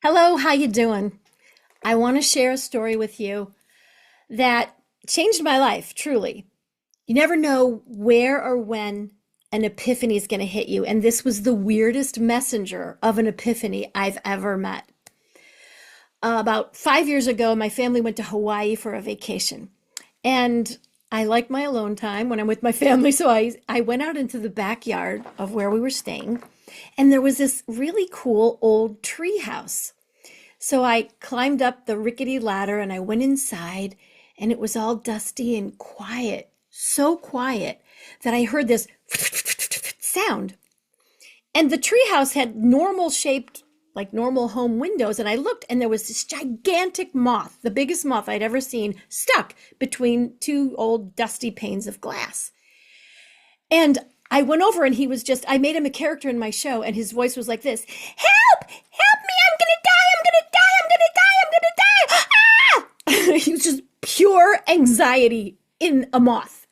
Hello, how you doing? I want to share a story with you that changed my life, truly. You never know where or when an epiphany is going to hit you, and this was the weirdest messenger of an epiphany I've ever met. About 5 years ago, my family went to Hawaii for a vacation, and I like my alone time when I'm with my family, so I went out into the backyard of where we were staying, and there was this really cool old tree house. So I climbed up the rickety ladder and I went inside, and it was all dusty and quiet, so quiet that I heard this sound. And the treehouse had normal shaped, like normal home windows. And I looked, and there was this gigantic moth, the biggest moth I'd ever seen, stuck between two old dusty panes of glass. And I went over, and he was just, I made him a character in my show, and his voice was like this: Help! Help me! I'm gonna die! I'm gonna die! I'm gonna die! I'm gonna die! Ah! He was just pure anxiety in a moth.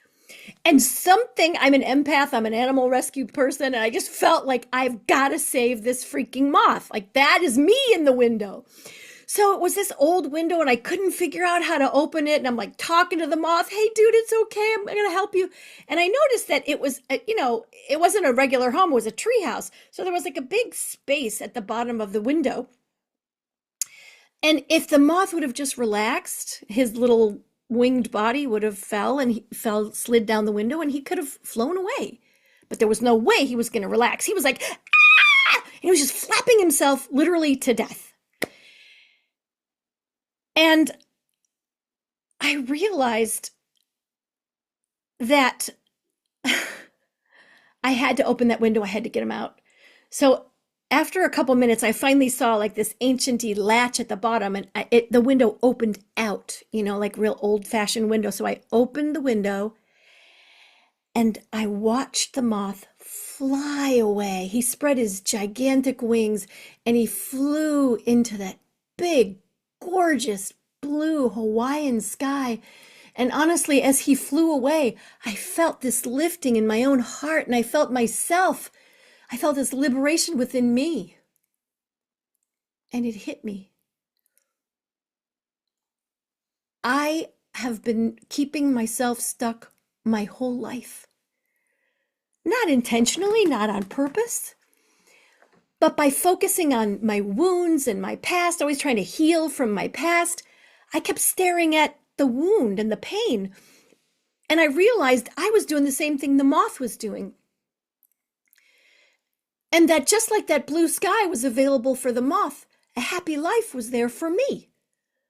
And something, I'm an empath, I'm an animal rescue person, and I just felt like I've got to save this freaking moth. Like, that is me in the window. So it was this old window, and I couldn't figure out how to open it. And I'm like talking to the moth, "Hey, dude, it's okay. I'm going to help you." And I noticed that it was, it wasn't a regular home. It was a tree house. So there was like a big space at the bottom of the window. And if the moth would have just relaxed, his little winged body would have fell, and he slid down the window, and he could have flown away. But there was no way he was going to relax. He was like, ah! And he was just flapping himself literally to death. And I realized that I had to open that window. I had to get him out. So after a couple minutes, I finally saw like this ancienty latch at the bottom, and the window opened out, like real old-fashioned window. So I opened the window, and I watched the moth fly away. He spread his gigantic wings, and he flew into that big, gorgeous blue Hawaiian sky. And honestly, as he flew away, I felt this lifting in my own heart, and I felt myself. I felt this liberation within me. And it hit me. I have been keeping myself stuck my whole life. Not intentionally, not on purpose, but by focusing on my wounds and my past, always trying to heal from my past, I kept staring at the wound and the pain. And I realized I was doing the same thing the moth was doing. And that just like that blue sky was available for the moth, a happy life was there for me.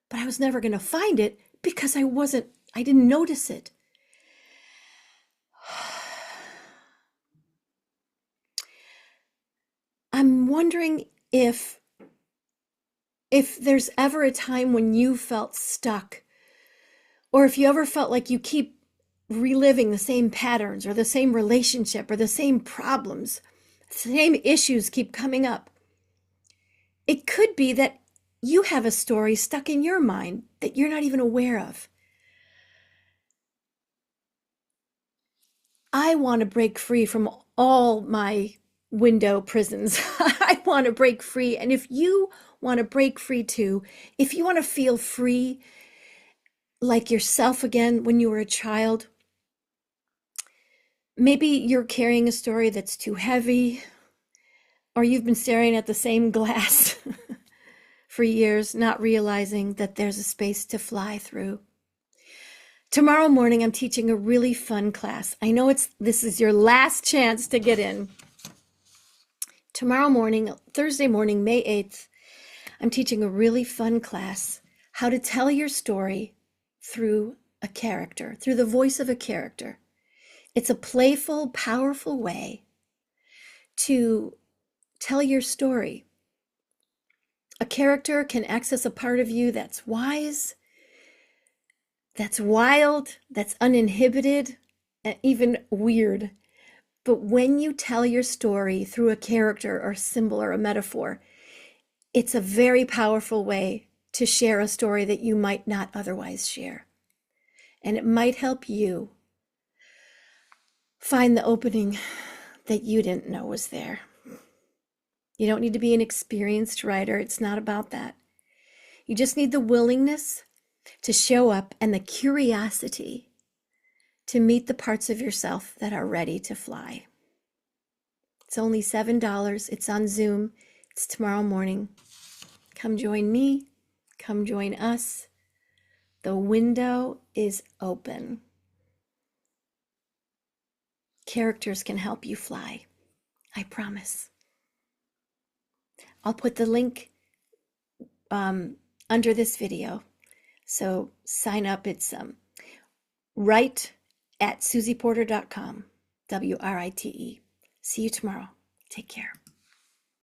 But I was never going to find it because I didn't notice it. I'm wondering if there's ever a time when you felt stuck, or if you ever felt like you keep reliving the same patterns or the same relationship or the same problems, the same issues keep coming up. It could be that you have a story stuck in your mind that you're not even aware of. I want to break free from all my window prisons. I want to break free. And if you want to break free too, if you want to feel free like yourself again when you were a child, maybe you're carrying a story that's too heavy, or you've been staring at the same glass for years, not realizing that there's a space to fly through. Tomorrow morning, I'm teaching a really fun class. I know this is your last chance to get in. Tomorrow morning, Thursday morning, May 8th, I'm teaching a really fun class, how to tell your story through a character, through the voice of a character. It's a playful, powerful way to tell your story. A character can access a part of you that's wise, that's wild, that's uninhibited, and even weird. But when you tell your story through a character or symbol or a metaphor, it's a very powerful way to share a story that you might not otherwise share. And it might help you find the opening that you didn't know was there. You don't need to be an experienced writer. It's not about that. You just need the willingness to show up and the curiosity to meet the parts of yourself that are ready to fly. It's only $7. It's on Zoom. It's tomorrow morning. Come join me. Come join us. The window is open. Characters can help you fly. I promise. I'll put the link under this video. So sign up. It's write at susyporter.com. WRITE. See you tomorrow. Take care.